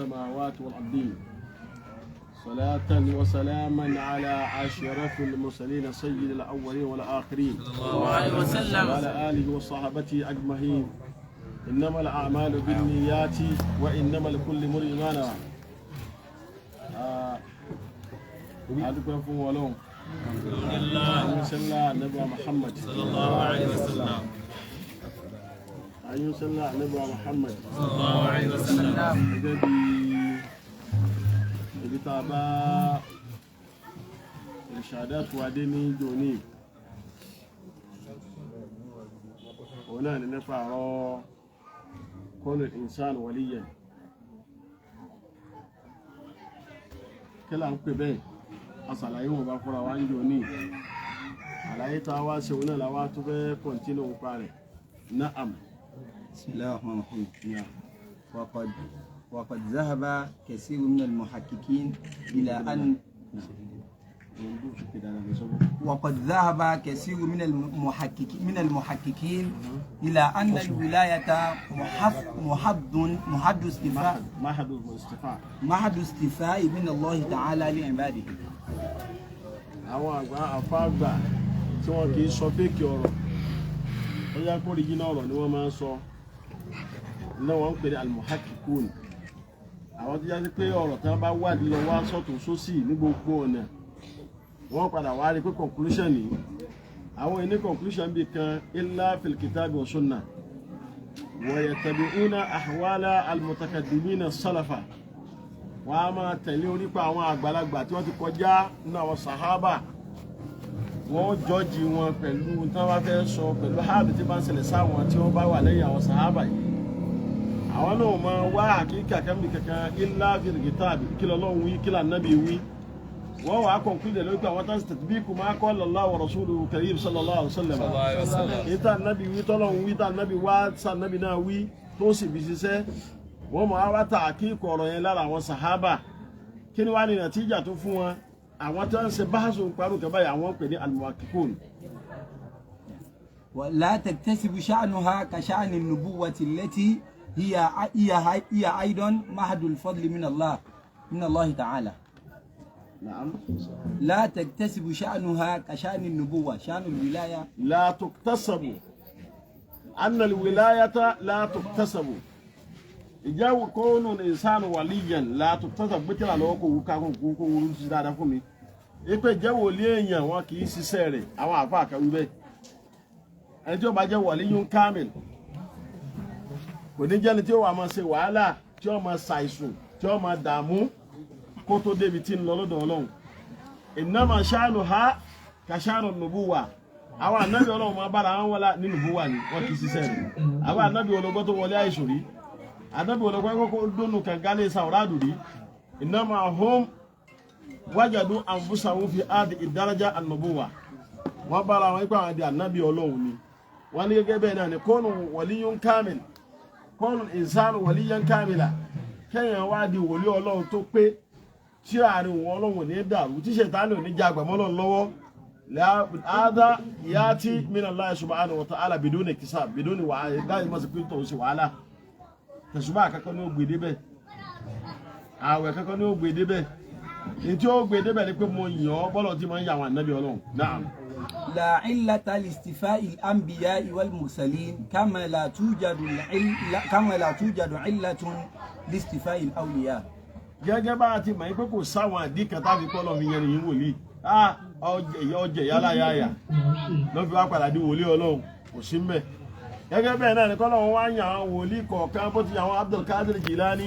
السماوات والأرضين صلاة وسلاما على أشرف المرسلين سيد الأولين والآخرين صلى الله عليه وسلم وعلى آله وصحبه أجمعين. إنما الأعمال بالنيات وإنما لكل امرئ ما نوى. أدعوكم فún Ọlọ́run. Alhamdulillah. Sallallahu Nabi Muhammad. Sallallahu alaihi wasallam. Ayun sallallahu Nabi Muhammad. Sallallahu alaihi wasallam. Gẹ́gẹ́ bí ibi tá a bá ìṣàdátù adé ní jòní. Òun náà ni nípa ọ̀rọ̀ kọ́nù ìnsán waliyan. Kí là ń pè bẹ́ẹ̀? Àṣàlàyé wọn bá fúnra wá ń jòní. Àlàyé tá a wá ṣe òun náà la wá tó fẹ́ kọ̀ntínú ń parẹ̀. Na'am. بسم الله الرحمن الرحيم. وقد ذهب كثير من المحققين إلى أن إلى أن الولاية محض استفاء من الله تعالى لعباده. àwọn àfáàgbà tí wọ́n kì í sọ fèkì ọ̀rọ̀ ó yá kó rí jìnnà ọ̀rọ̀ ni wọ́n máa ń sọ náà wọ́n ń pè ní almuhakikun. àwọn tó yá sí pé ọ̀rọ̀ tí wọ́n bá wádìí lọ wá sọ́tún sósì ní gbogbo ọ̀nà wọ́n padà wá rí pé conclusion ni àwọn ìní conclusion bí kan illa fil kitabi wa sunnah wa yattabi'una ahwala almutakaddimin salafa wọ́n á máa tẹ̀lé onípa àwọn àgbàlagbà tí wọ́n ti kọjá nínú àwọn sàhábà. Wọ́n jọ́jì wọn pẹ̀lú tí wọ́n bá fẹ́ sọ pẹ̀lú háàbì tí bá ń ṣẹlẹ̀ sáwọn tí wọ́n bá wà lẹ́yìn àwọn sàhábà yìí. Àwọn náà máa wá àkíkà kẹ́mì kankan illa fil kitabi kí l'Ọlọ́run wí kí l'Ànábì wí. Wọ́n wà á conclude lórí pé àwọn tó ń tatbiqu ma qala Allahu wa rasuluhu karim sallallahu alaihi wasallam. Ìta Ànábì wí tọ́lọ́run wí tá Ànábì wá sá Ànábì náà wí tó sì bí ṣiṣẹ́. Wọ́n máa wá ta àkíkọ̀ ọ̀rọ̀ yẹn lára àwọn sàhábà. Kí ni wá ní nàtíjà tó fún wọn? Àwọn tó ń ṣe báṣù parú kan báyìí àwọn pè ní al-muhakkikun. ولا تكتسب شأنها كشأن النبوة التي هي أيضا محض الفضل من الله تعالى. نعم. لا تكتسب شأنها كشأن النبوة. شأن الولاية لا تكتسب. أن الولاية لا تكتسب. ìjáwó kónú ní ìsánù waliyan látò tọ́sà gbẹ́tìlá lọ́wọ́ kò wúká kó wúrú sí dáadáa fún mi. Ipé jẹ́wò lé èèyàn wọn kìí ṣiṣẹ́ rẹ̀ àwọn àfá àkàwí bẹ́ẹ̀. Ẹni tí ó bá jẹ́ waliyun kamil kò ní jẹ́ni tí ó wà máa ṣe wàhálà tí ó máa ṣàìsùn tí ó máa dààmú kó tó débi tí ń lọ lọ́dọ̀ Ọlọ́run. Innama sha'nuha ka sha'nu nubuwa. Àwọn ànábì Ọlọ́run máa bára wọn wọlá ní nubuwa ni wọ́n kìí ṣiṣẹ́ rẹ̀. Àwọn ànábì ológbó tó wọlé àìsùn rí. Ànábì ológun kọ́kọ́ dónú kàngálẹ̀ sàwọ́rádù rí. Innama hum wajadu anfusahum fi adi ìdárájá an-nubuwa. Wọ́n bára wọn ipá àwọn àdì ànábì Ọlọ́run ni. Wọ́n ní gẹ́gẹ́ bẹ́ẹ̀ náà ni kọ́nù waliyun kamil, kọ́nù insanu waliyan kamila. Kẹ́yìn wá di wòlí Ọlọ́run tó pé tí àárín wọn Ọlọ́run ní dàrú tí Ṣẹ̀tánì ò ní jagbà mọ́ Ọlọ́run lọ́wọ́. Láàdá yati minallahi subhanahu wa ta'ala biduni iktisab biduni wàhálà láì mọ́ sí pé tó ń ṣe wàhálà. Tẹ̀sùbá kankan ní ó gbé débẹ̀, ààwẹ̀ kankan ní ó gbé débẹ̀, ní tí ó gbé débẹ̀ ní pé mo yàn ọ́ bọ́lọ̀ tí mo ń yà àwọn ànábì Ọlọ́run. Na'am. لا علة لاستفاء الأنبياء والمرسلين كما لا توجد علة لاستفاء الأولياء. Gẹ́gẹ́ bá a ti mọ̀ pé kò sáwọn àdí kan tàbí kọ́lọ̀ fi yẹn nìyí wòlíì. Ọjẹ̀ yálà yáyà ló fi wá padà di wòlíì Ọlọ́run kò sí mbẹ̀. Gẹ́gẹ́ bẹ́ẹ̀ náà ni kọ́lọ̀ wá yàn àwọn wòlíì kọ̀ọ̀kan bó ti àwọn Abdul Qadir Jilani,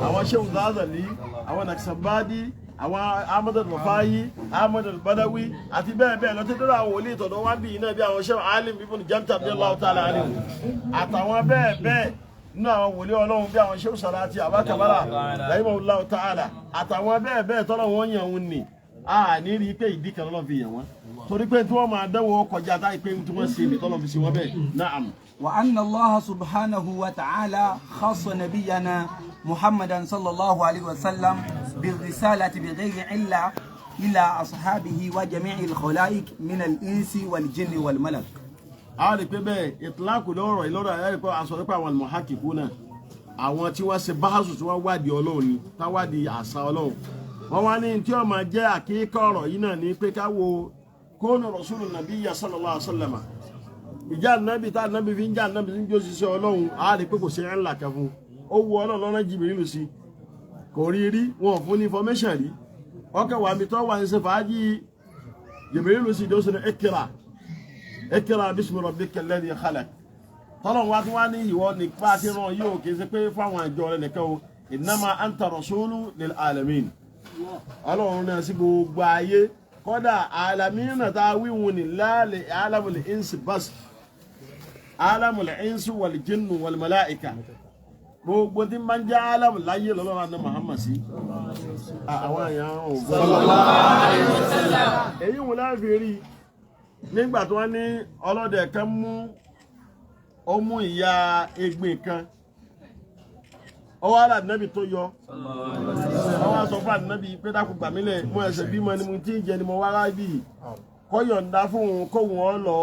àwọn Shehu Zazali, àwọn Naksabadi, àwọn Ahmadu Rufai, Ahmadu Badawi àti bẹ́ẹ̀ bẹ́ẹ̀ lọ títí àwọn wòlíì tọ̀dọ̀ wá bí iná bí àwọn Shehu Alim ibn Jamta radiyallahu ta'ala anhu àtàwọn bẹ́ẹ̀ bẹ́ẹ̀ nínú àwọn wòlíì Ọlọ́run bí àwọn Shehu Salati Abakabara rahimahullahu ta'ala àtàwọn bẹ́ẹ̀ bẹ́ẹ̀ tọ́lọ̀ wọ́n yàn wọn ni a ní rí pé ìdí kan lọ́ọ́ fi yàn wọ́n torí pé tí wọ́n máa dánwò kọjá táyì pé tí wọ́n ṣe ibi tọ́lọ̀ fi sí wọn bẹ́ẹ̀. Na'am. وأن الله سبحانه وتعالى خص نبينا محمدا صلى الله عليه وسلم بالرسالة بغير علة إلى أصحابه وجميع الخلائق من الإنس والجن والملك. a lè pé bẹ́ẹ̀ ìtìláàkù lọ́rọ̀ ìlọ́rọ̀ ayé pé aṣọ nípa àwọn al-muhakkikuna àwọn tí wọ́n ṣe báhásù tí wọ́n wádìí Ọlọ́run ni tá wádìí àṣà Ọlọ́run wọ́n wá ní tí ó máa jẹ́ àkíkọ́ ọ̀rọ̀ yìí náà ní pé ká wo kóònù Rasulun Nabiyya sallallahu alaihi wasallam ìjà nàbì tá nàbì fi ń jà nàbì fi ń jó ṣiṣẹ́ Ọlọ́run á rí pé kò sí ńlá kan fún ó wu Ọlọ́run lọ́nà Jibrilu sí kò rí wọn ò fún ní information rí ọkọ̀ wà mí tó wà ní ṣe fàájì Jibrilu sí dó sínú Iqra bismi rabbika alladhi khalaq tọ́lọ́run wá tí wá ní ìwọ nípa tí ràn yóò kì í ṣe pé fáwọn àjọ rẹ̀ nìkan o innama anta rasulun lil alamin Ọlọ́run náà sí gbogbo ayé kódà alamin náà tá wíwùn ní láàlẹ̀ alamul insi bas alamul insi wal jinnu wal malaika gbogbo tí máa ń jẹ́ alamu láyé lọ́lọ́run àná Muhammad sí àwọn èèyàn ògbọ́n èyí wọn láàfin rí nígbà tí wọ́n ní ọlọ́dẹ kan mú ìyá egbin kan ọwọ́ ara nàbì tó yọ ọwọ́ sọ fún ànábì pé dákun gbà mí lẹ̀ mo ẹsẹ̀ bímọ ni mo ti ń jẹ ni mo wá rábì kọ́ yọ̀ǹda fún òun kó wọn lọ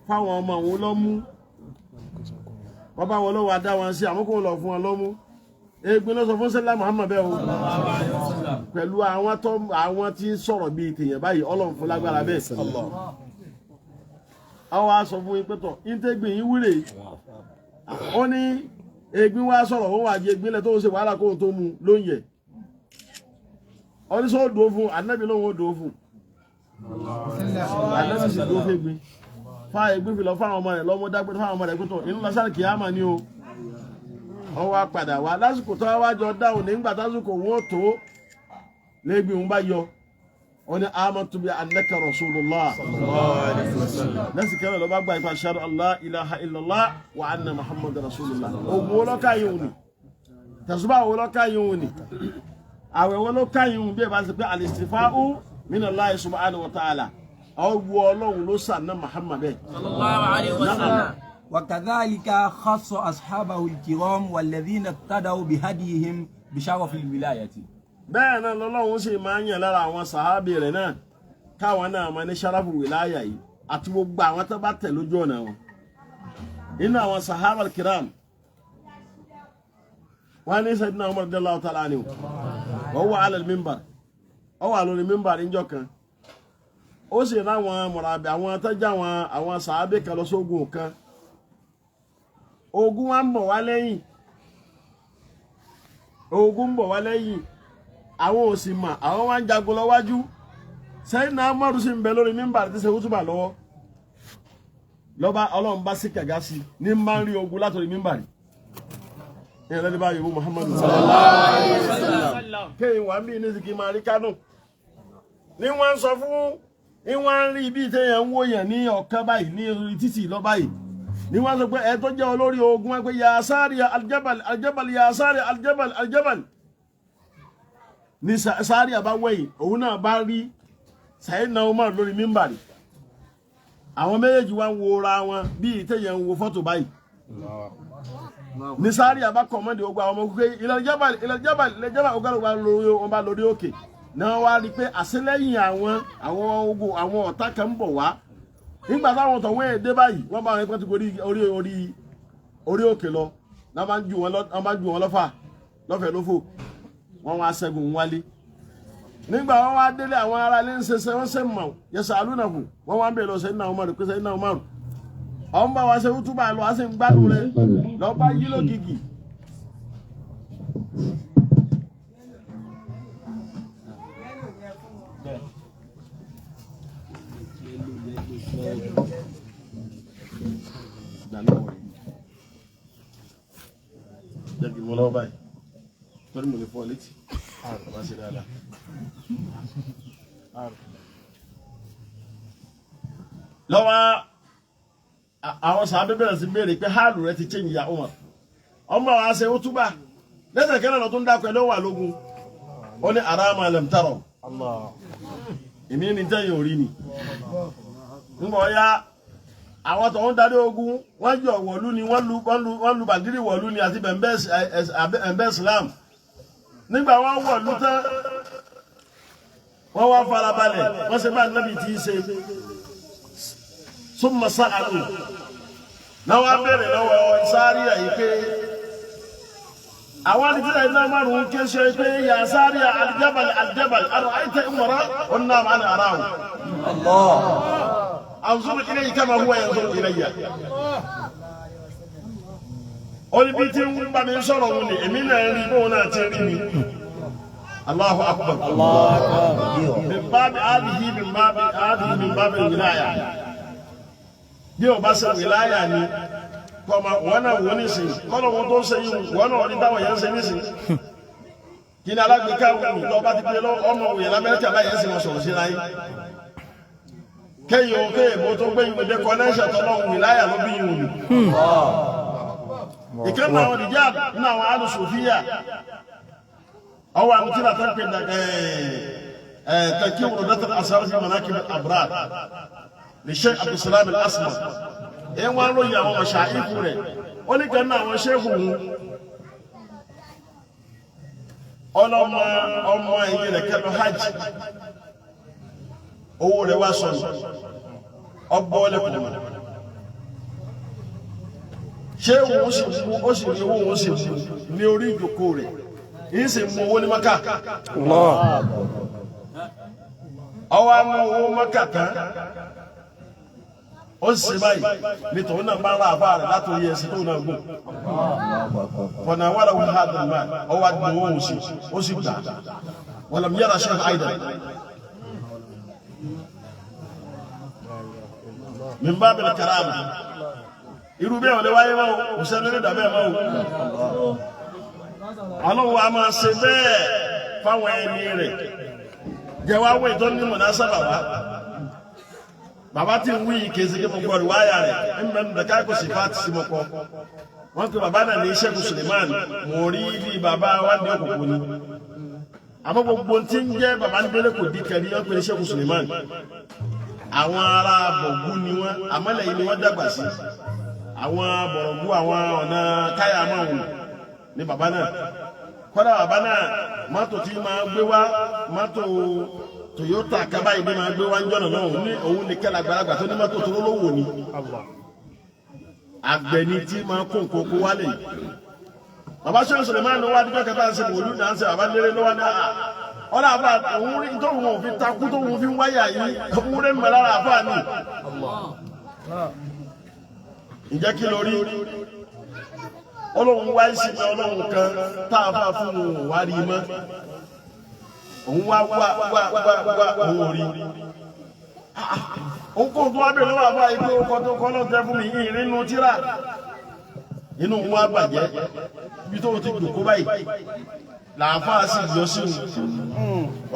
fáwọn ọmọ òun lọ́mú wọ́n bá wọn lọ́wọ́ adá wọn sí àmọ́ kó wọn lọ fún wọn lọ́mú egbin ló sọ fún sẹ́lá Muhammad bẹ́ẹ̀ o pẹ̀lú àwọn tí sọ̀rọ̀ bíi tèèyàn báyìí Ọlọ́run fún lágbára bẹ́ẹ̀ àwọn aṣọ fún yín pẹ́tọ̀ ìntẹ́gbìn yín wúrè ó ní egbin wá sọ̀rọ̀ ó wà jẹ egbin lẹ tó ń ṣe wàhálà kóhun tó mú ló ń yẹ ọdún sọ dùn fún Ànábì lóhun ó dùn fún Ànábì sì dùn fún egbin fa egbin fi lọ fáwọn ọmọ rẹ̀ lọ́mọ dágbé fáwọn ọmọ rẹ̀ pẹ́tọ̀ inú lásán kìámà ni o wọ́n wá padà wá lásìkò tó wá jọ dáhùn nígbà tásìkò wọn tó lẹ́gbìn òun bá yọ wọ́n ní amantu bi annaka rasulullah lẹ́sìn kẹ́lẹ́ lọ́ba gba ìfà ashhadu an la ilaha illallah wa anna muhammadan rasulullah ogun olóka yìí ni tẹ̀sùbá olóka yìí ni àwẹ̀ olóka yìí bí ẹ bá ṣe pé al-istifa'u minallahi subhanahu wa ta'ala ọwọ́ Ọlọ́run ló sànà Muhammad sallallahu alaihi wasallam. وكذلك خص أصحابه الكرام والذين اقتدوا بهديهم بشرف الولاية. bẹ́ẹ̀ náà lọ́lọ́run sì máa ń yàn lára àwọn sàhábì rẹ̀ náà káwọn náà máa ní ṣarafu wìláyà yìí àti gbogbo àwọn tó bá tẹ̀ lójú ọ̀nà wọn nínú àwọn sàhábà kiram wọ́n ní Sayyidina Umar radiyallahu ta'ala anhu wọ́n wà ala al-minbar ó wà lórí minbar níjọ́ kan ó sì ráwọn mọ̀ràbí àwọn tọ́jà àwọn sàhábì kan lọ sógun kan ogun wa ń bọ̀ wá lẹ́yìn àwọn ò sì mà àwọn wá ń jagun lọ wájú Sayyidina Umar sì ń bẹ lórí mímbà tí ṣe hútùbà lọ́wọ́ lọ́ba Ọlọ́run bá sí kàgá sí ní máa ń rí ogun látòrí mímbà rí ìyẹn lẹ́ni bá yòówó Muhammadu sallallahu alaihi wasallam kéyìn wà ń bí ní sìkì máa rí kánò ní wọ́n ń sọ fún ní wọ́n ń rí ibi téèyàn ń wòyàn ní ọ̀kan báyìí ní orí títì lọ báyìí ní wọ́n sọ pé ẹ tó jẹ́ olórí ogun wọn pé ya Sariya aljabal aljabal ya Sariya aljabal aljabal ní Sariya bá wẹ̀yìn òun náà bá rí Sayyidina Umar lórí mímbàrí àwọn méjèèjì wá ń wo ra wọn bí ìtẹ̀yẹ̀ ń wo fọ́tò báyìí ní Sariya bá kọ̀mọ́dé ogun àwọn ọmọ pé ilal jabal ọgọ́rùn-ún wọn bá lórí òkè náà wá rí pé àṣẹlẹ́yìn àwọn ọ̀tá kan ń bọ̀ wá nígbà táwọn tọ̀wọ́ èdè báyìí wọ́n bá wọn pẹ́ tó orí òkè lọ náà bá ń ju wọn lọ́fà lọ́fẹ̀ẹ́ lófò wọ́n wá ṣẹ́gun wálé nígbà wọ́n wá délé àwọn ará ilé ń ṣe wọ́n ṣe mọ̀ yẹsẹ̀ alúnàkù wọ́n wá ń bèèrè lọ Sayyidina Umar pé Sayyidina Umar ọ̀hún bá wa ṣe hútúbà lọ á sì ń gbádùn rẹ lọ́ọ́ bá yí lógìgì jẹ́bi mọ́ lọ́wọ́ báyìí torí mo lè fọ́ létí àrùn bá ṣe dáadáa lọ́wọ́ àwọn sàábé bẹ̀rẹ̀ sí béèrè pé háàlù rẹ ti change ya Umar ọmọ wa ṣe útúbà lẹ́sẹ̀ kẹ́lẹ́ lọ tó ń dákọ̀ ẹ̀ lọ́wọ́ àlógún ó ní arama lam tara èmi ní tẹ́yìn orí ni ń bọ̀ ya àwọn tó ń darí ogun wọ́n jọ wọ̀lú ni wọ́n lu bàgírí wọ̀lú ni àti bẹ̀m̀bẹ̀ Islam nígbà wọ́n wọ̀lú tán wọ́n wá farabalẹ̀ wọ́n ṣe bá nábì tí í ṣe summa sa'alu náà wá bẹ̀rẹ̀ lọ́wọ́ Sariya yìí pé أوان تلا إذا ما نقول كشيء يا ساري الجبل أرأيت أمرا قلنا أنا أراه الله أنظر إليه كما هو ينظر إلي أولي بيتين بني شروني أمين يريبونا تريني الله أكبر الله أكبر من باب هذه من باب الولاية ديو بس الولاية ni koma wana woni si kono won to se yin wana ori dawo yan se ni si kini alagbe ka wi to ba ti pe lo omo wi la America ba yan se won so si lai keyo ke mo to gbe yin de connection to lo wilaya lo bi yin ni ikama won dijab na wa alu sufia أو أمثلة تنقل تنكيب ردة الأسرار في مناكب الأبرار للشيخ عبد السلام الأسمر إيه وانو يا هو مشايخه له ولي كنا هو شيخه أما يجي كانوا حج هو له واسون أبو لكم شيخه وسيم وسيم نيوري جوكوري isi mu woni maka Allah awa mu maka kan o si bayi ni to na ba la ba la to ye si to na gun fana wala wa hada ma o wa do o si da wala yara shaykh aidan min bab al karama iru be wala waye ma o se ne da be ma o Ọlọ́run wa máa ṣe bẹ́ẹ̀ fáwọn ẹni rẹ̀ jẹ́ wá wé tó ní mọ̀násàbà wá bàbá tí ń wí kéèsì kí gbogbo ọ̀rọ̀ wáyà rẹ̀ ń bẹ̀rù dẹ̀ká kò sì fà sí mọ́kọ́ wọ́n pe bàbá náà ní Sheikh Suleiman mò rí bí bàbá wa ní òkùnkùn ni àmọ́ gbogbo tí ń jẹ́ bàbá ní bẹ́lẹ̀ kò dí kẹrí wọ́n pe ní Sheikh Suleiman àwọn ará bọ̀gú ni wọ́n àmọ́lẹ̀ yìí ni wọ́n dàgbà sí àwọn bọ̀rọ̀gú àwọn ọ̀nà káyà máa wù ní bàbá náà kọ́dá bàbá náà mọ́tò tí máa gbé wá mọ́tò Toyota kaba ìdí máa gbé wá ń jọ́nà náà ní òun ní kẹ́lá gbàlagbà tó ní mọ́tò tó lówó ni àgbẹ̀ni tí máa kó nǹkan kó wálé bàbá Sheikh Suleiman wá dípẹ́ kẹta ń ṣe wòlú náà ń ṣe bàbá léré lọ́wọ́ ní àà ọ̀là àbá òun rí tó wọn ò fi takú tó wọn fi ń wáyà yìí òun rí mọ̀ lára àbá ni ǹjẹ́ kí lórí Ọlọ́run wá sí Ọlọ́run kan táàfà fún òun wá rí mọ́ òun wá òun rí òun kò tó wá bèèrè lọ́wọ́ àbá ìpé ọkọ̀ tó kọ́ náà tẹ́ fún mi yìí nínú tíra inú wọn bàjẹ́ ibi tó ti dùkú báyìí làáfáà sì yọ sí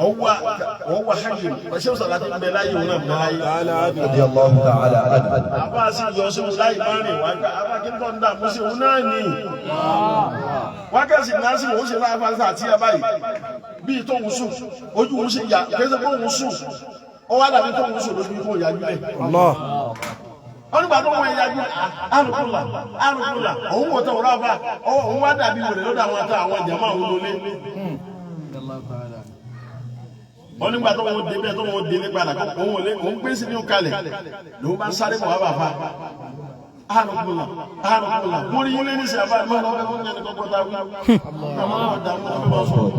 ọwọ́ hajjì pẹ̀ṣẹ́ òsàlá ti bẹ láyé òun náà bẹ láyé làáfáà sì yọ sí láì máa rìn wá gbá abákíntọ́ ń dàmú sí òun náà ní wákẹ́sì náà sí òun ṣe láàfáà àti àbáyìí bí tó ń sùn ojú òun ṣe yà kéèsè pé òun sùn ó wá dàbí tó ń sùn lójú fún ìyájú lẹ̀ onígbà tó wọ́n ìyájú àrùkúlà òun wò tó wọ́n ráfà òun wá dàbí wèrè lọ́dọ̀ àwọn àtà àwọn ìjàmá òun lólé onígbà tó wọ́n débẹ̀ tó wọ́n délé padà òun gbé sí ní kalẹ̀ lòun bá sáré bọ̀ wá bàfà àrùkúlà mo rí ilé ní sàbá ìmọ̀ lọ́wọ́ fún ẹni kọ́kọ́ tá wí àwọn ọ̀dà wọn fẹ́ bọ́ sọ̀rọ̀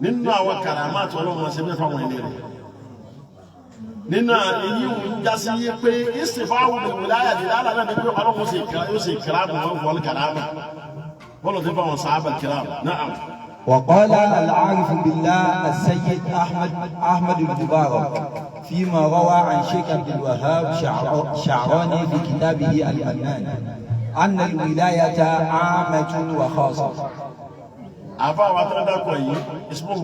nínú àwọn kàràmá tí Ọlọ́run ṣe fẹ́ fáwọn ẹni rẹ̀ nínú èyí ń jásí yé pé ìsìnfáwò lè wùlá àyàdì lára náà ní pé Ọlọ́run yóò ṣe kìrámù wọn wọlé kàràmà wọ́n lọ sí fáwọn sàábà kìrámù náà. وقال العارف بالله السيد أحمد المبارك فيما روى عن شيخ عبد الوهاب شعراني في كتابه الأنان أن الولاية عامة وخاصة. عفا واتردا كوي اسمه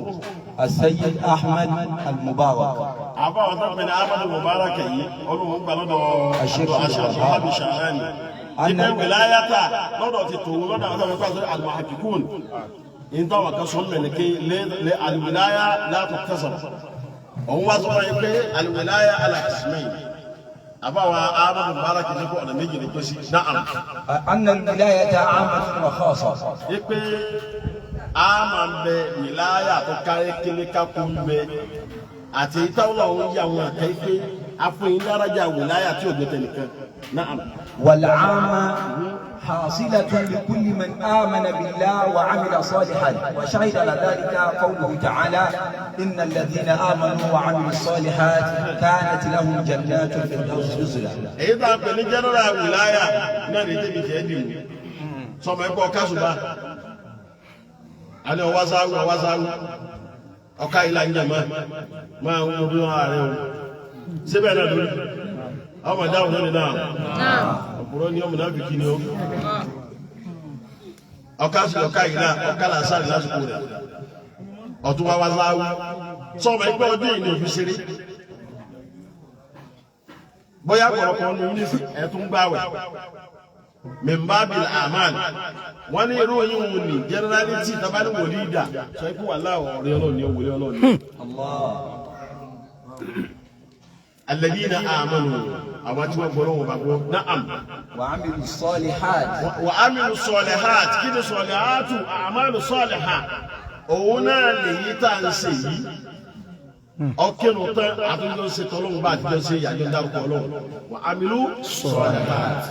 السيد أحمد المبارك. عفا واتردا أحمد المبارك أولو بلدو الشيخ الوهاب شعراني أن الولاية لدو تتو لدو المحققون انت وكسون ملكي للولاية لا تكتسب وهو صور الولاية على اسمين أبا وآمد مبارك يقول أنا ميجي لكسي نعم أن الولاية عامة وخاصة يقول آمن بولاية تكاري كلي كاكم بي àti ìtawọ́lọ̀ òun yà wọn àkẹ́kẹ́ afun daraja wilaya tí ó gbé tẹnìkan na'am والعامة حاصلة لكل من آمن بالله وعمل صالحا وشهد على ذلك قوله تعالى إن الذين آمنوا وعملوا الصالحات كانت لهم جنات الفردوس نزلا. إذا بني جنرال ولاية نادي تبي تهدم سما يبغى كاسوبا أنا وازاو أوكا إلى إنجما ما هو مدير عليه سبعنا دول أما داون هنا نعم أقولون يوم نافي كنيو أوكا إلى أوكا لا سال لا سكورة أتوا وازاو سما يبغى دين يفسري bóyá kọ̀ọ̀kan ní ní ẹ̀tún gbáwẹ̀ mẹ́mbàbìl àmàn wọ́n ní irú yíò wù ní generality tàbí wòlí ìdá sọ ikú wà láwọ̀ ọ̀rẹ́ ọlọ́ni òwúlé ọlọ́ni alladhina amanu àwọn tí wọ́n gbọ́rọ̀ wọn bá gbọ́ na'am وعملوا الصالحات wa amilu salihat kí ni salihatu a'malu salihat òun náà lè yí tá ń ṣe yìí ọkẹnu tẹ àtúntò ṣe tọlọ́run bá àtijọ́ ṣe yàjọ dárúkọ Ọlọ́run wà ámìlú salihat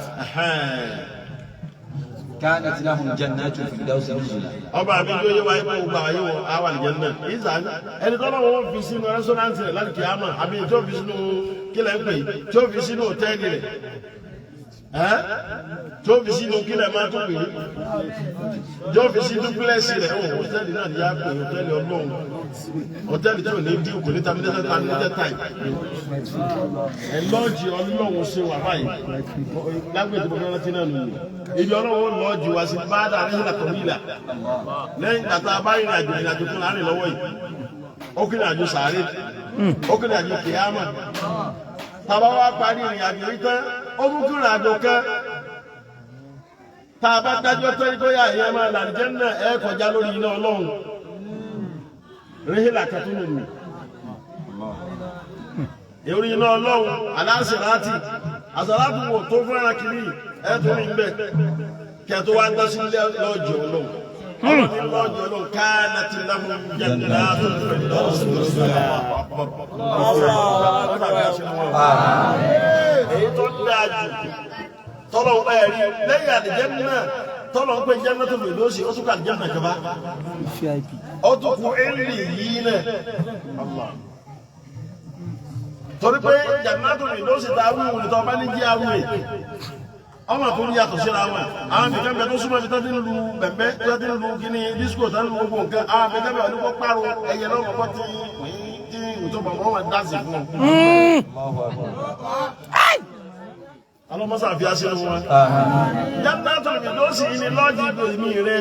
كانت لهم جنات الفردوس نزلا. ọba mi yóò yẹ wáyé kó gba ayé wọn àwọn àlìjẹnà ìzàn ẹni tọ́lọ́ wọn fi sínú rẹ́sọ́nánsì rẹ̀ láti kìámà àbí tí ó fi sínú kílẹ̀ ń pè tí ó fi sínú hòtẹ́ẹ̀lì rẹ̀ tí ó fi sínú kílẹ̀ máa tó pè é tí ó fi sínú pílẹ̀sì rẹ̀ hòtẹ́ẹ̀lì náà ni yá pè hòtẹ́ẹ̀lì Ọlọ́run hòtẹ́ẹ̀lì tẹ́lẹ̀ ní dín kò ní terminated time ẹ̀ lọ́ọ̀jì Ọlọ́run ṣe wà báyìí lágbègbè tó fẹ́ rántí náà nù ibi Ọlọ́run lọ́ọ̀jì wá sí bá dà ní ìlà tọ̀mílà lẹ́yìn tàtà báyìí ìrìnàjò fún láàrin lọ́wọ́ yìí ó kí ìrìnàjò sàárè ó kí ìrìnàjò kìámà tàbá wá parí ìrìnàjò yìí tán ó mú kí ìrìnàjò kan tàbá dájọ́ tó ikọ́ yà ìyẹn máa lànìjẹ́ náà ẹ kọjá lórí iná Ọlọ́run ríhìlà kẹtùnú mi èrò iná Ọlọ́run aláṣẹ̀láti àṣàlátù wò tó fúnra kiri ẹ tó rí bẹ kẹtù wá gbọ́ sí lọ́jọ́ Ọlọ́run ọlọ́ni lọ́jọ́ Ọlọ́run káàná ti lámú jẹ́nà tó fẹ́ lọ́sùn èyí tó dájú tọ́lọ̀ ẹ̀rí lẹ́yìn àdìjẹ́nà tọ́lọ̀ ń pè jẹ́nà tó fẹ́ lọ́sùn ó tún kà jẹ́nà kẹfà ó tún kú ẹ̀rí yìí náà torí pé jannatu firdausi ta wí wùn tó bá ní jí awú ẹ̀ ọmọ tó ní yàtọ̀ síra wọn àwọn nìkan bẹ tó súnmọ́ fi tọ́jú nílùú bẹ̀m̀bẹ́ tọ́jú nílùú kíní disco tọ́jú nílùú gbogbo nǹkan àwọn nìkan bẹ ọdún kọ́ pààrọ̀ ẹ̀yẹ lọ́wọ́ kọ́ tí ìtọ́bọ̀ wọn wà dáàsì fún un. alọ́mọ́sá fi aṣẹ́ wọn. jannatu firdausi ní lọ́ọ̀jì ìgbòmí rẹ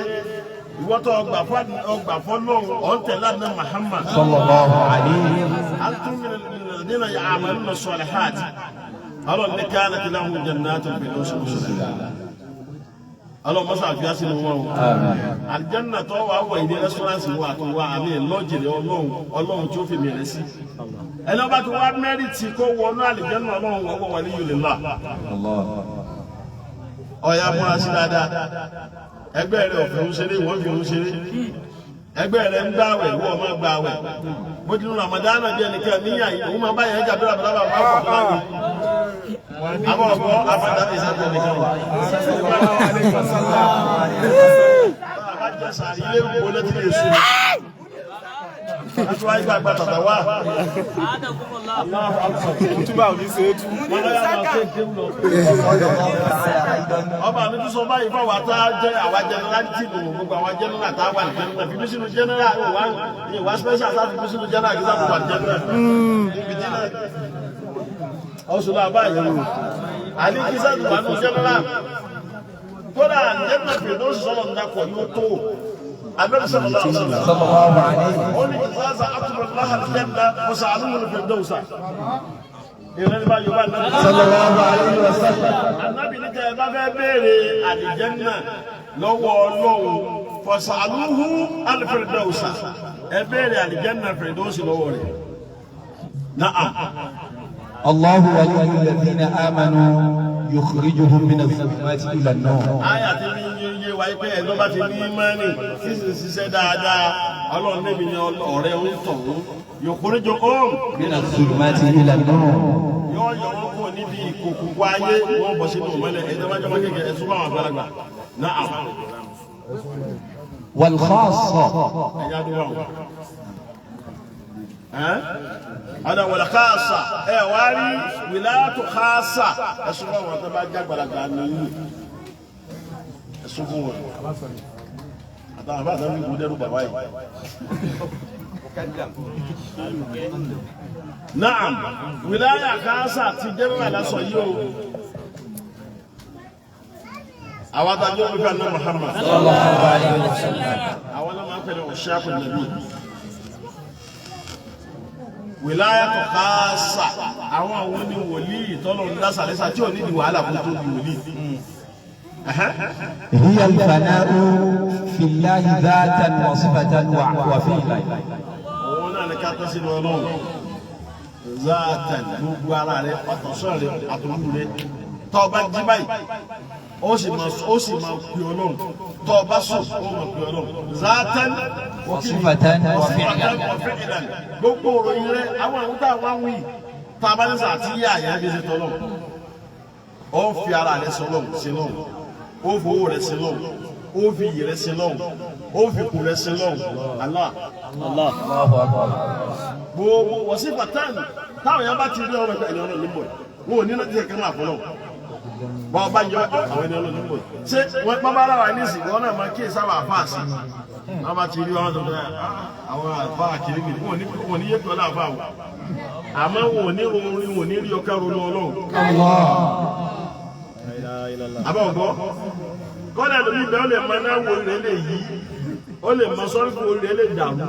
ìwọ́tọ̀ ọgbà fọ́lọ́hún ọ̀ntẹ̀lá ní Muhammad sallallahu alayhi antum min alladhina ya'maluna as-salihat ọlọ́run ní kanat lahum jannatul firdawsi nuzula ọlọ́run mọ́sá àfíà sínú wọn aljanna tó wà wọ ìdí rẹ́sọ́ránsì wà tó wà àmì lọ́jìrì ọlọ́run tí ó fi mìíràn sí ẹni ọba tó wá mẹ́rìtì kó wọnú aljanna ọlọ́run wọ́wọ́ waliyulillah ọ̀yà múra sí dáadáa ẹgbẹ́ rẹ̀ ọ̀fẹ́ ń ṣeré wọ́n fi ń ṣeré ẹgbẹ́ rẹ̀ ń gbààwẹ̀ wọ́n máa gbààwẹ̀ bó ti nù Ramadan bí ẹnìkan níyà yìí òun máa bá yẹn jàdúrà bàbá bá kọ̀ fún àwọn àbọ̀ ọ̀gbọ́ afẹ́dábì sáté nìkan wà. bàbá jẹ́ sàrí ilé ìwò lẹ́tí lè sùn láti wáyé gbàgbà tàtà wá. túbà ò ní ṣe é tú. ọba mi tún sọ báyìí fún àwọn tá a jẹ àwa jẹnẹrálítì nù gbogbo àwọn jẹnẹrà tá a wà ní jẹnẹrà fi mí sínú jẹnẹrà ìwà special tá a fi mí sínú jẹnẹrà kí sáà fi wà ní jẹnẹrà. ọ̀ṣunlá báyìí o àní kí sáà fi wà ní jẹnẹrà kódà jẹnẹrà Firdausi sọlọ ń dakọ yóò tó abẹ́rẹ́ sallallahu alaihi ó ní ìsáàsà àtúbọ̀láhà jẹ́nà mọ̀sàánúhùn Firdausa ìrẹ́ni bá yóò bá nàbí sallallahu alaihi wasallam anábì ní tẹ́ bá fẹ́ béèrè àlìjẹ́nà lọ́wọ́ Ọlọ́run fọ̀sàánúhùn Firdausa ẹ béèrè àlìjẹ́nà Firdausi lọ́wọ́ rẹ̀ na'am. الله ولي الذين آمنوا يخرجهم من الظلمات إلى النور. àyà tí mi yé wáyé pé ẹ̀dọ́ bá ti ní ìmánì sísè ṣiṣẹ́ dáadáa Ọlọ́run níbi ni ọ̀rẹ́ ń tọ̀hún yukhrijuhum من الظلمات إلى النور. yóò wọ́n yọ wọ́n kò níbi ìkòkò wáyé wọ́n bọ̀ sínú mọ́lẹ̀ ẹ̀jẹ̀ wájú wọn kékeré ẹ̀sùn báwọn àgbàlagbà náà. والخاصة ẹ̀yà dúró wọn. ọ̀dà wọ̀lá káàsà ẹ̀ wá rí wìláàtò káàsà ẹ̀sùn báwọn tó bá já àgbàlagbà nìyí ẹ̀sùn fún wọn. àtàwọn bá àtàwọn ìlú dẹ́rù bàbá yìí. Naam, wilaya káàsà ti jẹ́ mẹ́rin lásọ yìí o. Àwọn adájọ́ wípé àná Muhammad. Àwọn ọlọ́mọ akẹ́lẹ̀ ọ̀ṣáàpù nàbí. Wilaya tó káàsà, àwọn ni wòlíì tọ́lọ̀ ń dá sàlẹ́sà tí ò ní di wàhálà kó tó di wòlíì. هي الفناء في الله ذاتا وصفة وفعلا. Òun náà ni ká tẹ́ sínú ọlọ́run. Zaatan gbogbo ara rẹ̀ ọ̀tọ̀sọ́ rẹ̀ àtòlú rẹ̀. Tọ́ ọba jí báyìí, ó sì máa pè ọlọ́run. Tọ́ ọba sùn, ó máa pè ọlọ́run. Zaatan وصفة وفعلا. Gbogbo òròyìn rẹ̀, àwọn àwọn tá a wá wí. Tá a bá ní sàtí yá àyà bí ṣe tọ́lọ̀. Ó fi ara rẹ̀ sọ́lọ̀ sí lọ́wọ́. Ó fowó rẹ̀ sí lọ́wọ́. Ó fi iyì rẹ̀ sí lọ́wọ́. Ó fi kù rẹ̀ sí lọ́wọ́. Allah. Gbogbo wọ̀sí pàtàkì táwọn èèyàn bá ti rí ọmọ ẹni ọlọ́run níbọ̀ wọn ò ní láti ṣe kẹ́mọ́ àfọlọ́ bá ọba yọ àwọn ẹni ọlọ́run níbọ̀ ṣé wọn bá bá ara ní ìsìn wọn náà máa kíyèsí àwọn àfa àṣì wọn bá ti rí ọmọ tó fẹ́ àwọn àfa àkìrí mi wọn ò ní yé pé ọlá àfa wọn àmọ́ wọn ò ní orin wọn ò ní rí ọkẹ́ ronú ọlọ́run. àbá ọ̀gbọ́ kọ́dà lórí ibẹ̀ ó lè mọ náà wo rẹ̀ lè yí ó lè mọ sọ́rífù orí rẹ̀ lè dàrú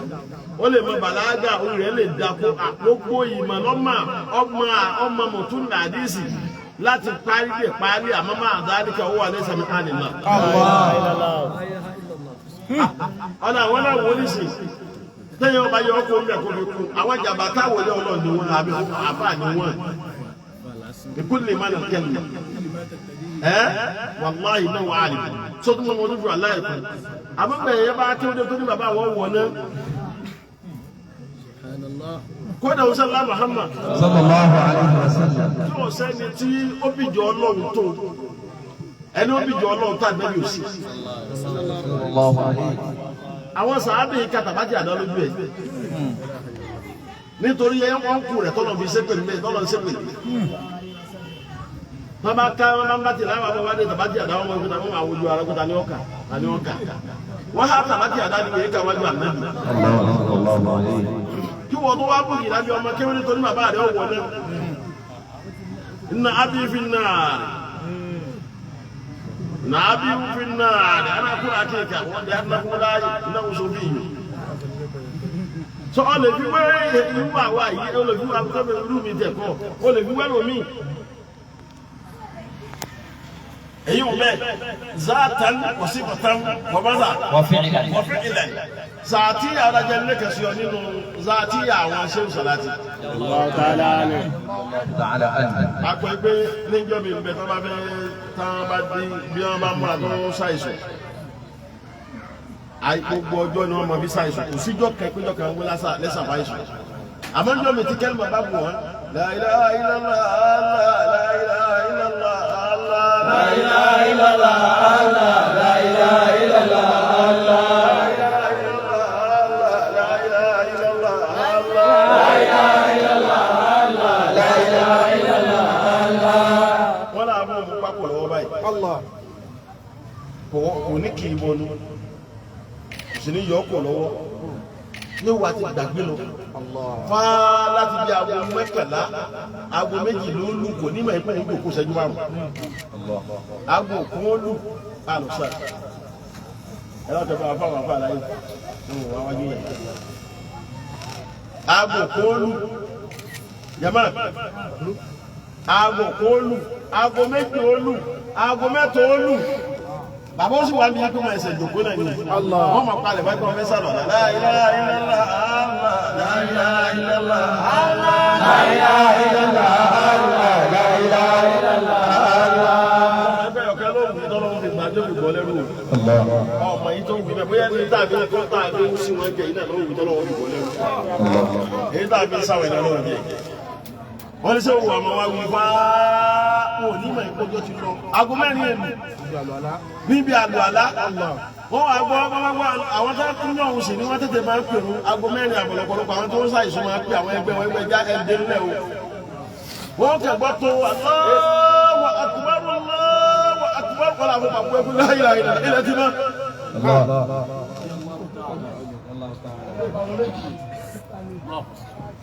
ó lè mọ bàlágà orí rẹ̀ lè dàkú àpòpọ̀ ìmọ̀ lọ́mà ọmọ mọ̀tún nàdísì láti parí lè parí àmọ́ máa dáríkà owó alẹ́ sàmì ànìmá. ọ̀nà àwọn náà wọlé sí tẹ́yìn ọba yọ ọkọ̀ omi ẹ̀kọ́ mi kú àwọn jàmbá táwọlé ọlọ́ọ̀ni wọn àbí àbá ni wọn ìkúlẹ̀ má nà kẹ́lẹ̀ wàláhì náà wà á rí sọ́tún mọ́ ọdún fún aláìkú àmọ́gbẹ̀ yẹn bá kí ó dé tó ní bàbá àwọn wọ̀ náà kódà ó sẹ́lá Muhammad sallallahu alaihi wasallam. tí ó sẹ́ni tí ó bìjọ ọlọ́run tó ẹni ó bìjọ ọlọ́run tó àgbẹ̀bí òsì àwọn sàábì kàtàbátì àdá lójú ẹ̀ nítorí ẹ̀ wọ́n kú rẹ̀ tọ́lọ̀ fi sépèlú mẹ́ tọ́lọ̀ sépèlú wọ́n bá ká wọ́n bá ti láwọn àwọn wádìí tàbátì àdá wọn mọ̀ fún àwọn ojú ara kúta ní ọkà wọ́n há tàbátì àdá ní èyíká wájú ànábì kí wọ́n tó wá bùkì lábí ọmọ kéwọ́n nítorí bàbá rẹ̀ ọ̀wọ́ náà inna abi fi náàrí na abi fi náàrí ana kúrò akéèkà wọ́n di adúlákú láàyè iná oṣù bí yìí so ọ lè fi wẹ́rẹ́ irú àwa yìí ó lè fi wá kọ́ irú mi tẹ̀kọ́ ó lè fi wẹ́rẹ́ omi èyí ò bẹ́ẹ̀ zaatan wasifatan wàbádà wàfíìlẹ̀ zaati adájẹ́ ní kẹsì ọ nínú zaati àwọn ṣéwù sàláàtì. àpò ẹgbẹ́ níjọ́ mi bẹ tó bá fẹ́ tán bá dín bí wọ́n bá múra tó ṣàìsàn gbogbo ọjọ́ ni wọ́n mọ bí ṣàìsàn kò síjọ́ kẹ́kẹ́jọ́ kan wọ́n lẹ́sà fàìsàn àmọ́ níjọ́ mi ti kẹ́lí mọ̀ bá bù wọ́n la ilaha illallah la ilaha illallah la ilaha illallah la ilaha illallah kò ní kì í wọnú sì ní yọkọ lọ́wọ́ ní wà ti gbàgbé lọ fá láti bí aago mẹ́kànlá aago méjì ló ń lù kò ní mẹ́rin pẹ̀lú ìgbòkó ṣẹ́jú márùn aago kún ó lù àlùsà ẹ̀rọ tẹ̀fọ́ àfáwọn àfáà láyé ní wọ́n wájú yẹn aago kún ó lù yàmá aago kún ó lù aago méjì ó lù aago mẹ́ta ó lù bàbá ó sì wá ní akọ́mọ ẹsẹ̀ ìjòkó náà ní wọ́n mọ̀ palẹ̀ bá gbọ́n fẹ́ sàlọ̀ la ilaha illallah la ilaha illallah la ilaha illallah la ilaha illallah ẹgbẹ́ ọ̀kẹ́ ló ń fi tọ́lọ́ fi gbàdé fi bọ́ lẹ́rù ọmọ yìí tó ń gbìmẹ̀ bóyá ní tàbí tó tàbí ó sì wọ́n jẹ iná ló ń fi tọ́lọ́ fi bọ́ lẹ́rù èyí tàbí sáwẹ̀ náà ló ń jẹ wọ́n ní sẹ́wọ̀n àmọ́ wa wí fá wọn ò ní mọ̀ ìkójọ́ ti lọ aago mẹ́rin èlù níbi àlùalá wọ́n wá gbọ́ àwọn tó ń yọ̀ ọ̀hún sí ni wọ́n tètè máa ń pè ní aago mẹ́rin àbọ̀lọpọ̀lọpọ̀ àwọn tó ń ṣàìsàn máa ń pè àwọn ẹgbẹ́ wọn ẹgbẹ́ já ẹgbẹ́ ńlẹ̀ o wọ́n kẹ̀gbọ́ tó Allahu akbar wọ́n làwọn pàpọ̀ ẹkú láyìlá ilẹ̀ tí náà.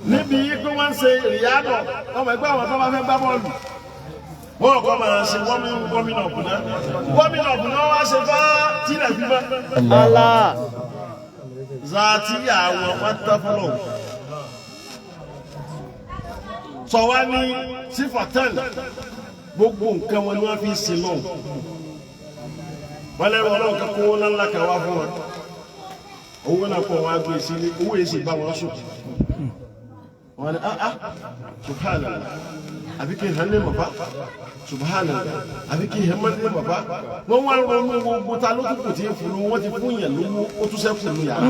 níbi pé wọ́n ń ṣe ìyáàdọ̀ ọmọ ẹgbẹ́ àwọn tó bá fẹ́ gbá bọ́ọ̀lù wọ́n kọ́ máa ṣe gómìnà ọ̀bùnà wá ṣe fá tílẹ̀ fífẹ́ Allah zàtí àwọn pátáfọ́lọ̀ sọ wá ní sífàtẹ́l gbogbo nǹkan wọn ni wọ́n fi sin lọ́wọ́ wọ́n lẹ́rọ ọlọ́run kan kó wọ́n ńlá kan wá fún wọn owó náà pọ̀ wọ́n á gbé sí ilé owó èsì bá wọn sùn wọ́n ní subhanallah àbí kí n hàn ní mọ̀fá subhanallah àbí kí n hàn ní mọ̀fá wọ́n wá ronú gbogbo ta ló kúkú tí ń fún un wọ́n ti fún yẹn lówó ó tún sẹ́kù ní yàrá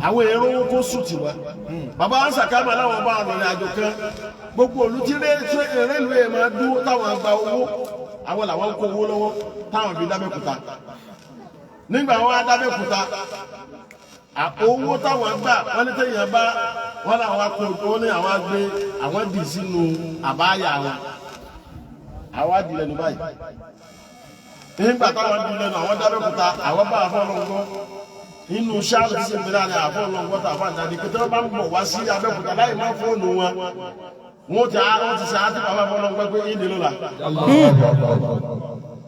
àwọn èrò owó kó sùn tiwa bàbá wa ń sàkámà láwọn bá wọn rìnrìn àjò kan gbogbo olùtílé ìlú ẹ̀ máa dúró táwọn gba owó àwọn làwọn kó owó lọ́wọ́ táwọn fi dábẹ́kúta nígbà wọn á dábẹ́kúta owó táwọn gbà wọn ní tẹ̀yìn bá wọn làwọn akó owó ní àwọn agbé àwọn dì sínú àbáyà wọn àwọn adì lẹ́nu báyìí nígbà táwọn dì lẹ́nu àwọn dábẹ́kúta àwọn bá àfọ ọlọ́gbọ́n inú sáàlù tí sèpèrè àrẹ àfọ ọlọ́gbọ́n àfọ àdáni pété wọn bá ń bọ̀ wá sí Abẹ́òkúta láì má fóònù wọn wọn ti sẹ àti bàbá àfọ ọlọ́gbọ́n pé ìdè ló la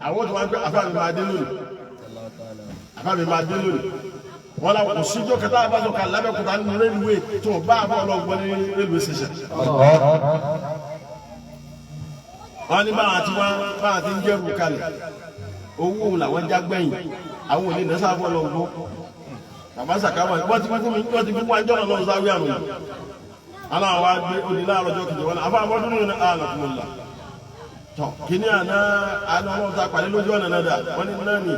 àwọn tó wọn pé àfàmì máa dé lónìí wọn la kò síjọ́ kẹta àbájọ kan l'Abẹ́òkúta nínú rélùwé tó bá àfọ ọlọ́gbọ́n ní rélùwé ṣẹṣẹ. wọn ní báwọn ti ń jẹrù kalẹ̀ owó làwọn jágbẹ̀yìn àwọn òní nẹ́sà àfọ ọlọ́gbọ́n bàbá sàkámà wọ́n ti fún mi wọ́n ti fún wájọ́ náà lọ́wọ́ sáré àmì aláwọ̀ wá gbé òní láàárọ̀ ọjọ́ kìí wọn àfọ àbọ̀dún ní àlàkùnmọ̀lá tọ̀ kíní àná ọlọ́run ta pàdé lójú ọ̀nà náà dà wọ́n ní náà ní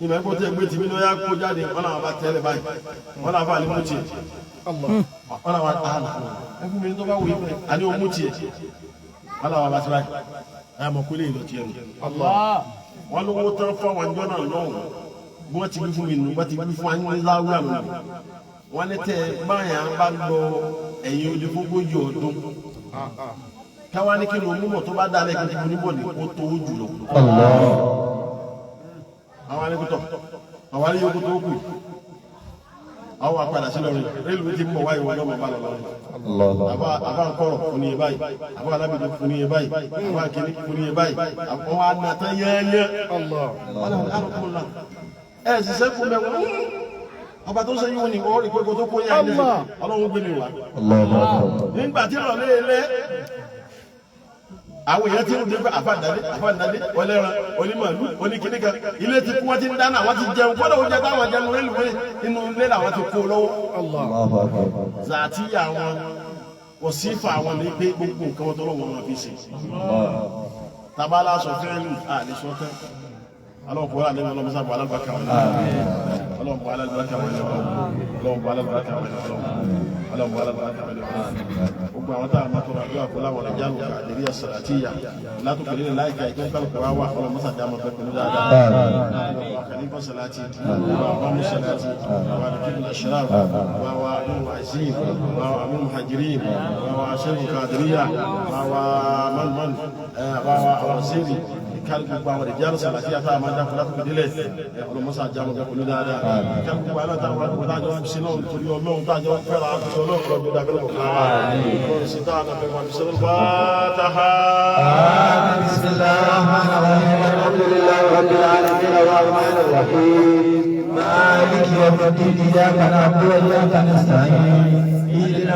ìmọ̀ ẹ̀kọ́ tí ẹgbẹ́ tìmí ní ó yá kó jáde wọ́n làwọn bá tẹ́lẹ̀ báyìí wọ́n làwọn àlè mú tiẹ̀ wọ́n làwọn àlà ẹkún mi tó bá wù í àní ó mú tiẹ̀ wọ́n làwọn bá ti báyìí ẹ̀ mọ̀ kólé ìlọ tiẹ̀ nù wọ́n lówó tán fún àwọn ìjọ náà lọ́wọ́ bí wọ́n ti wí fún mi nù wọ́n ti wí fún ayé láwùrà nù wọ́n ní tẹ́ báyà bá lọ ẹ̀yìn odi gbogbo yọ ọdún káwá ní kí ló mú mọ̀ tó bá dálẹ̀ kí n níbọ̀ ní kó tó jù lọ. àwọn alẹ́kùtọ̀ àwọn alẹ́yọkù tó kù àwọn apàdà sí lọ́rin rélùwé ti ń bọ̀ wáyé wọn lọ́mọ bá lọ lọ́rin àbá ń kọ̀rọ̀ fún ní báyìí àbá alábìdó fún ní báyìí àbá kìíní fún ní báyìí àwọn anàtán yẹ́yẹ́ ẹ̀ sì sẹ́kù mẹ́wọ́n ọba tó ṣe yíwọ́n ni wọ́n rí pé kó tó kó yá ilé ọlọ́run gbé mi wá nígbà tí lọ lé àwọn èèyàn tí ó dé pé àfàdàdé ọlẹ́ran onímọ̀lú oníkìníkan ilé ti kú wọ́n ti ń dáná àwọn ti jẹun kọ́dọ̀ oúnjẹ táwọn jẹun rélùwé inú ilé làwọn ti kó lọ́wọ́ zàtí àwọn wọ̀sífà àwọn ní pé gbogbo nǹkan wọn tó lọ́wọ́ wọn fi ṣe tabala sọ fẹ́ẹ́lú àlesọ́tẹ́ ọlọ́run kò wá lẹ́nu ọlọ́run sábà alábàákà wọn ọlọ́run kò alábàákà wọn ọlọ́run kò alábàákà wọn ọlọ́run kò alábàákà wọn gbogbo àwọn tá a máa tọrọ àdúrà kó láwọn ọ̀rẹ́jà lò kàdérí àsàlátìyà látòkè nílẹ̀ láìka ìpín kálukú wa wà ọlọ́run mọ́sá jáàmù pẹ́ pẹ̀lú dáadáa wà kàlífà sàlátì wà mọ́mú sàlátì wà dùkú nàṣírà wà wà nínú àìsín wà wà mí muhajirin wà wà sẹ́yìn kàdéríyà wà wà mọ́nmọ́n wà wà àwọn sẹ́yìn kálukú àwọn ọ̀rẹ́jà lò sàlátì yàtọ̀ àmà dákú látòkè nílẹ̀ ọlọ́run mọ́sá jáàmù pẹ́ pẹ̀lú dáadáa kálukú àwọn táwọn sinú torí ọlọ́run tájọ́ fẹ́ràn àkójọ ọlọ́run ستانا بسم الفاتحة بسم الله الرحمن الرحيم الحمد لله رب العالمين الرحمن الرحيم مالك يوم الدين إياك نعبد وإياك نستعين